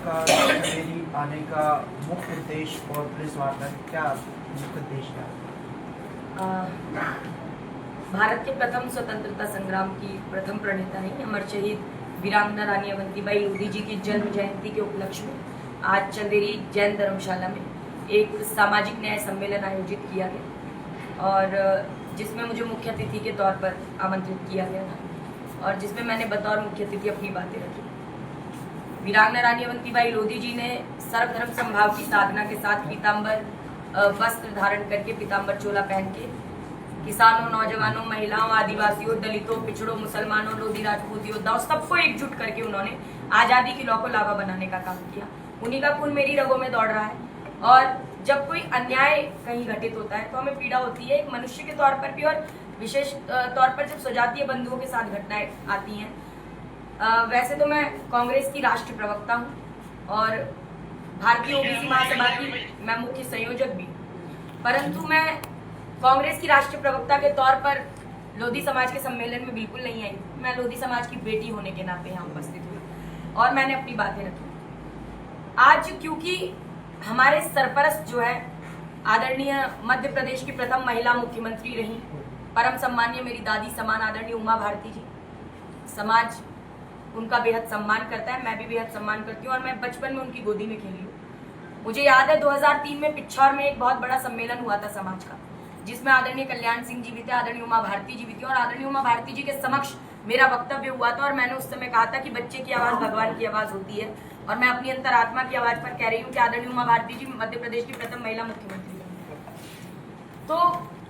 आपका चंदेरी आने का मुख्य उद्देश्य और पुलिस वार्ता क्या मुख्य उद्देश्य है? भारत के प्रथम स्वतंत्रता संग्राम की प्रथम प्रणेता है अमर शहीद वीरांगना रानी अवंतीबाई लोधी जी की जन्म जयंती के उपलक्ष्य में आज चंदेरी जैन धर्मशाला में एक सामाजिक न्याय सम्मेलन आयोजित किया गया और जिसमें मुझे मुख्य अतिथि के तौर पर आमंत्रित किया गया था और जिसमें मैंने बतौर मुख्य अतिथि अपनी बातें रखी। वीरांगना रानी अवंतीबाई लोधी जी ने सर्वधर्म समभाव की साधना के साथ पीताम्बर वस्त्र धारण करके, पीताम्बर चोला पहन के किसानों, नौजवानों, महिलाओं, आदिवासियों, दलितों, पिछड़ों, मुसलमानों, लोधी राजपूत योद्धाओं सबको एकजुट करके उन्होंने आजादी की लौ को लावा बनाने का काम किया। उन्हीं का खून मेरी रगों में दौड़ रहा है और जब कोई अन्याय कहीं घटित होता है तो हमें पीड़ा होती है, एक मनुष्य के तौर पर भी और विशेष तौर पर जब स्वजातीय बंधुओं के साथ घटनाएं आती हैं। वैसे तो मैं कांग्रेस की राष्ट्रीय प्रवक्ता हूँ और भारतीय ओबीसी महासभा की मैं मुख्य संयोजक भी, परंतु मैं कांग्रेस की राष्ट्रीय प्रवक्ता के तौर पर लोधी समाज के सम्मेलन में बिल्कुल नहीं आई। मैं लोधी समाज की बेटी होने के नाते यहाँ उपस्थित हुई और मैंने अपनी बातें रखी। आज क्योंकि हमारे सरपरस्त जो है आदरणीय मध्य प्रदेश की प्रथम महिला मुख्यमंत्री रही, परम सम्मानीय मेरी दादी समान आदरणीय उमा भारती जी, समाज उनका बेहद सम्मान करता है, मैं भी बेहद सम्मान करती हूँ और मैं बचपन में उनकी गोदी में खेली हूँ। मुझे याद है 2003 में पिछौर में एक बहुत बड़ा सम्मेलन हुआ था समाज का, जिसमें आदरणीय कल्याण सिंह जी भी थे, आदरणीय उमा भारती जी भी थी और आदरणीय उमा भारती जी के समक्ष मेरा वक्तव्य हुआ था और मैंने उस समय कहा था कि बच्चे की आवाज भगवान की आवाज होती है और मैं अपनी अंतरात्मा की आवाज पर कह रही हूँ कि आदरणीय उमा भारती जी मध्य प्रदेश की प्रथम महिला मुख्यमंत्री बनी। तो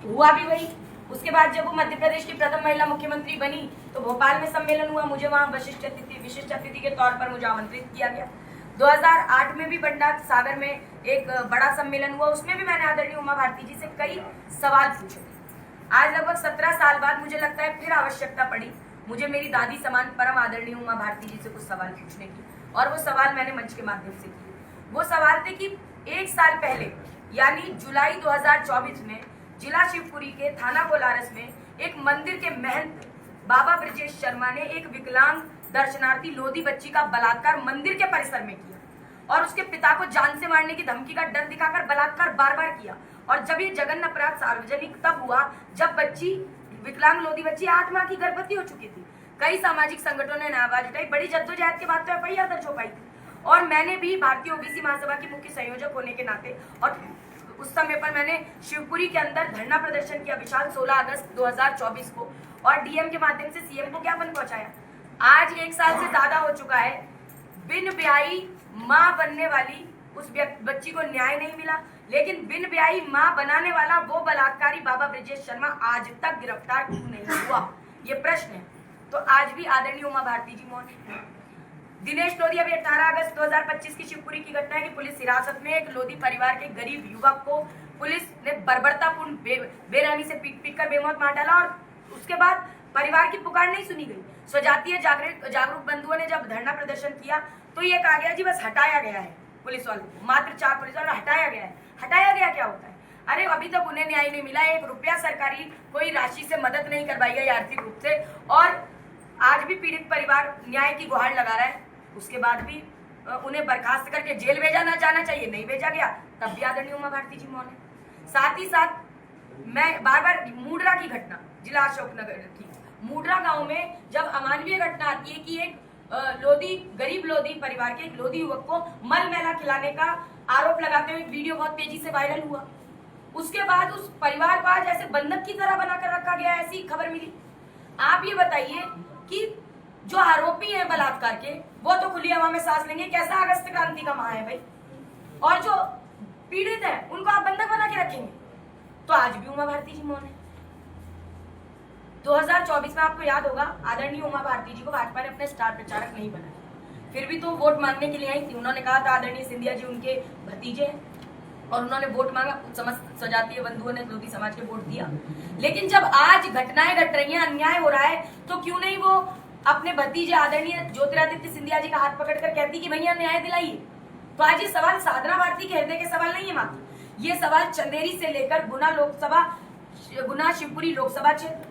हुआ भी वही। उसके बाद जब वो मध्य प्रदेश की प्रथम महिला मुख्यमंत्री बनी तो भोपाल में सम्मेलन हुआ, मुझे वहां विशिष्ट अतिथि के तौर पर मुझे आमंत्रित किया गया। 2008 में भी बंडा सागर में एक बड़ा सम्मेलन हुआ, उसमें भी मैंने आदरणीय उमा भारती जी से कई सवाल पूछे थे। आज लगभग 17 साल बाद मुझे लगता है फिर आवश्यकता पड़ी मुझे मेरी दादी समान परम आदरणीय उमा भारती जी से कुछ सवाल पूछने की और वो सवाल मैंने मंच के माध्यम से किए। वो सवाल थे कि एक साल पहले यानी जुलाई 2024 में जिला शिवपुरी के थाना कोलारस में एक मंदिर के महंत बाबा ब्रजेश शर्मा ने एक विकलांग दर्शनार्थी लोधी बच्ची का बलात्कार मंदिर के परिसर में किया और उसके पिता को जान से मारने की धमकी का डर दिखाकर बलात्कार बार बार किया। और जब ये जघन्य अपराध सार्वजनिक तब हुआ जब बच्ची, विकलांग लोधी बच्ची 8 माह की गर्भवती हो चुकी थी। कई सामाजिक संगठनों ने आवाज उठाई, बड़ी जद्दोजहद के बाद तो एफआईआर दर्ज हो पाई थी और मैंने भी भारतीय ओबीसी महासभा की मुख्य संयोजक होने के नाते और उस समय पर मैंने शिवपुरी के अंदर धरना प्रदर्शन किया विशाल 16 अगस्त 2024 को और डीएम के माध्यम से सीएम को ज्ञापन पहुंचाया। आज 1 साल से ज्यादा हो चुका है, बिन ब्याही माँ बनने वाली उस बच्ची को न्याय नहीं मिला, लेकिन बिन ब्याही माँ बनाने वाला वो बलात्कारी बाबा ब्रजेश शर्मा आज तक गिरफ्तार क्यों नहीं हुआ, ये प्रश्न है। तो आज भी आदरणीय उमा भारती जी मौन है। दिनेश लोधी, अभी 18 अगस्त 2025 की शिवपुरी की घटना है कि पुलिस हिरासत में एक लोधी परिवार के गरीब युवक को पुलिस ने बर्बरतापूर्ण बेरहमी से पीट कर बेमौत मार डाला और उसके बाद परिवार की पुकार नहीं सुनी गई। स्वजातीय जागरूक बंधुओं ने जब धरना प्रदर्शन किया तो ये कहा गया जी बस हटाया गया है पुलिस वालों को, मात्र 4 पुलिस वालों हटाया गया है। हटाया गया क्या होता है? अरे अभी तक उन्हें न्याय नहीं मिला, 1 रुपया सरकारी कोई राशि से मदद नहीं करवाई गई आर्थिक रूप से और आज भी पीड़ित परिवार न्याय की गुहार लगा रहा है। उसके बाद भी उन्हें बर्खास्त करके जेल भेजा ना जाना चाहिए, नहीं भेजा गया, तब भी आदरणीय उमा भारती जी मौन है। साथ ही साथ मैं बार बार मूडरा की घटना, जिला अशोकनगर की मूडरा गांव में जब अमानवीय घटना आती है कि एक गरीब लोधी परिवार के एक लोधी युवक को मल मैला खिलाने का आरोप लगाते हुए वीडियो बहुत तेजी से वायरल हुआ। उसके बाद उस परिवार को आज ऐसे बंधक की तरह बनाकर रखा गया, ऐसी खबर मिली। आप ये बताइए कि जो आरोपी हैं बलात्कार के वो तो खुली हवा में सांस लेंगे, कैसा अगस्त क्रांति का माह है भाई, और जो पीड़ित है उनको आप बंधक बना के रखेंगे। तो आज भी उमा भारती जी मौन है। 2024 में आपको याद होगा आदरणीय उमा भारती जी को भाजपा ने अपने स्टार प्रचारक नहीं बनाया, फिर भी तो वोट मांगने के लिए आई थी। उन्होंने कहा था आदरणीय सिंधिया जी उनके भतीजे हैं और उन्होंने वोट मांगा, समस्त स्वजातीय बंधुओं ने लोधी समाज के वोट दिया। लेकिन जब आज घटनाएं घट रही हैं, अन्याय हो रहा है, तो क्यों नहीं वो अपने भतीजे आदरणीय ज्योतिरादित्य सिंधिया जी का हाथ पकड़कर कहती कि भैया न्याय दिलाइए। तो आज ये सवाल साधना भारती के हृदय के सवाल नहीं है मात्र, ये सवाल चंदेरी से लेकर गुना शिवपुरी लोकसभा क्षेत्र,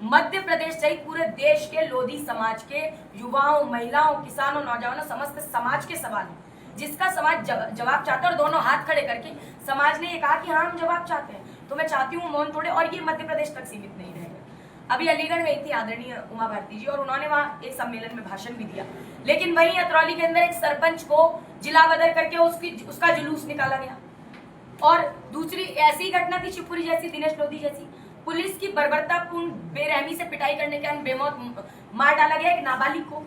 मध्य प्रदेश सहित पूरे देश के लोधी समाज के युवाओं, महिलाओं, किसानों, नौजवानों, समस्त समाज के सवाल हैं। जिसका समाज जवाब चाहता है, और दोनों हाथ खड़े करके समाज ने ये कहा कि हाँ हम जवाब चाहते हैं। तो मैं चाहती हूँ मौन तोड़े, और ये मध्य प्रदेश तक सीमित नहीं रहेगा। अभी अलीगढ़ गई थी आदरणीय उमा भारती जी, और उन्होंने वहां एक सम्मेलन में भाषण भी दिया, लेकिन वहीं अतरौली के अंदर एक सरपंच को जिला बदर करके उसका जुलूस निकाला गया। और दूसरी ऐसी घटना थी शिवपुरी जैसी, दिनेश लोधी जैसी, पुलिस की बर्बरतापूर्ण बेरहमी से पिटाई करने के कारण बेमौत मार डाला गया एक नाबालिग को।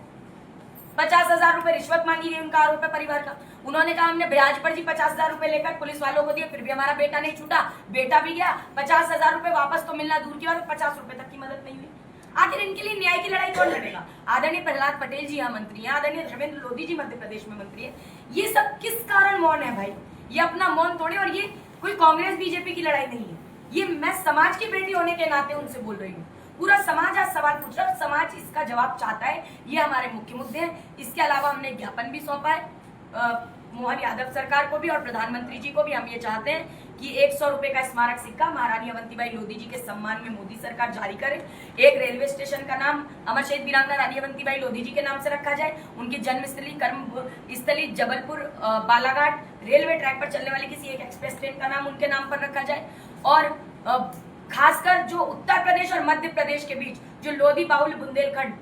50,000 रुपए रिश्वत मांगी गई उनका आरोप है परिवार का। उन्होंने कहा हमने ब्याज पर जी 50,000 रुपए लेकर पुलिस वालों को दिए, फिर भी हमारा बेटा नहीं छूटा, बेटा भी गया। 50,000 रुपए वापस तो मिलना दूर की बात, 50 रुपए तक की मदद नहीं हुई। आखिर इनके लिए न्याय की लड़ाई कौन लड़ेगा? आदरणीय प्रहलाद पटेल जी यहाँ मंत्री हैं, आदरणीय धर्मेंद्र लोधी जी मध्य प्रदेश में मंत्री है। ये सब किस कारण मौन है भाई? ये अपना मौन तोड़े, और ये कोई कांग्रेस बीजेपी की लड़ाई नहीं है, ये मैं समाज की बेटी होने के नाते उनसे बोल रही हूँ। पूरा समाज आज सवाल पूछ रहा है, समाज इसका जवाब चाहता है। ये हमारे मुख्य मुद्दे हैं। इसके अलावा हमने ज्ञापन भी सौंपा है मोहन यादव सरकार को भी और प्रधानमंत्री जी को भी। हम ये चाहते हैं कि 100 रुपए का स्मारक सिक्का महारानी अवंतीबाई लोधी जी के सम्मान में मोदी सरकार जारी करे। एक रेलवे स्टेशन का नाम अमर शहीद वीरांगना रानी अवंतीबाई लोधी जी के नाम से रखा जाए। उनकी जन्मस्थली कर्मस्थली जबलपुर बालाघाट रेलवे ट्रैक पर चलने वाली किसी एक एक्सप्रेस ट्रेन का नाम उनके नाम पर रखा जाए। और खासकर जो उत्तर प्रदेश और मध्य प्रदेश के बीच जो लोधी बाहुल्य बुंदेलखंड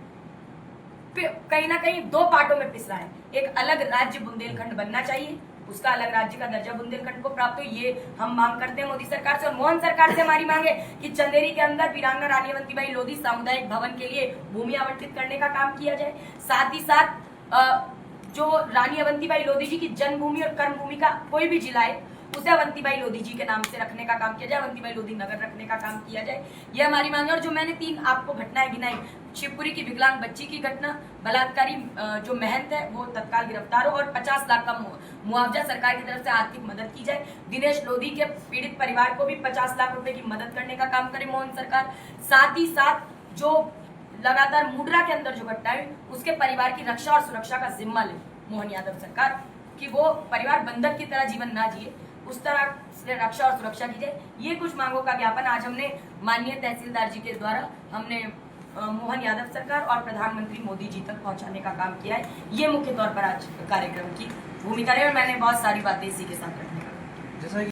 कहीं ना कहीं दो पार्टों में पिस रहा है, एक अलग राज्य बुंदेलखंड बनना चाहिए, उसका अलग राज्य का दर्जा बुंदेलखंड को प्राप्त हो, ये हम मांग करते हैं मोदी सरकार से। और मोहन सरकार से हमारी मांग है कि चंदेरी के अंदर वीरांगना रानी अवंतीबाई लोधी सामुदायिक भवन के लिए भूमि आवंटित करने का काम किया जाए। साथ ही साथ जो रानी अवंतीबाई लोधी जी की जन्मभूमि और कर्मभूमि का कोई भी जिला है उसे अवंतीबाई लोधी जी के नाम से रखने का काम किया जाए, अवंतीबाई लोधी नगर रखने का काम किया जाए, ये हमारी मांग है। और जो मैंने 3 आपको घटनाएं गिनाई, शिवपुरी की विकलांग बच्ची की घटना, बलात्कारी जो महंत है वो तत्काल गिरफ्तार हो और 50 लाख का मुआवजा सरकार की तरफ से आर्थिक मदद की जाए। दिनेश लोधी के पीड़ित परिवार को भी 50 लाख रुपए की मदद करने का काम करे मोहन सरकार। साथ ही साथ जो लगातार मुड्रा के अंदर जो घटना है उसके परिवार की रक्षा और सुरक्षा का जिम्मा ले मोहन यादव सरकार, कि वो परिवार बंधक की तरह जीवन ना जिए, उस तरह से रक्षा और सुरक्षा की जाए। ये कुछ मांगों का ज्ञापन आज हमने माननीय तहसीलदार जी के द्वारा हमने मोहन यादव सरकार और प्रधानमंत्री मोदी जी तक पहुंचाने का काम किया है। ये मुख्य तौर पर आज कार्यक्रम की भूमिका रही और मैंने बहुत सारी बातें इसी के साथ रखने का। जैसा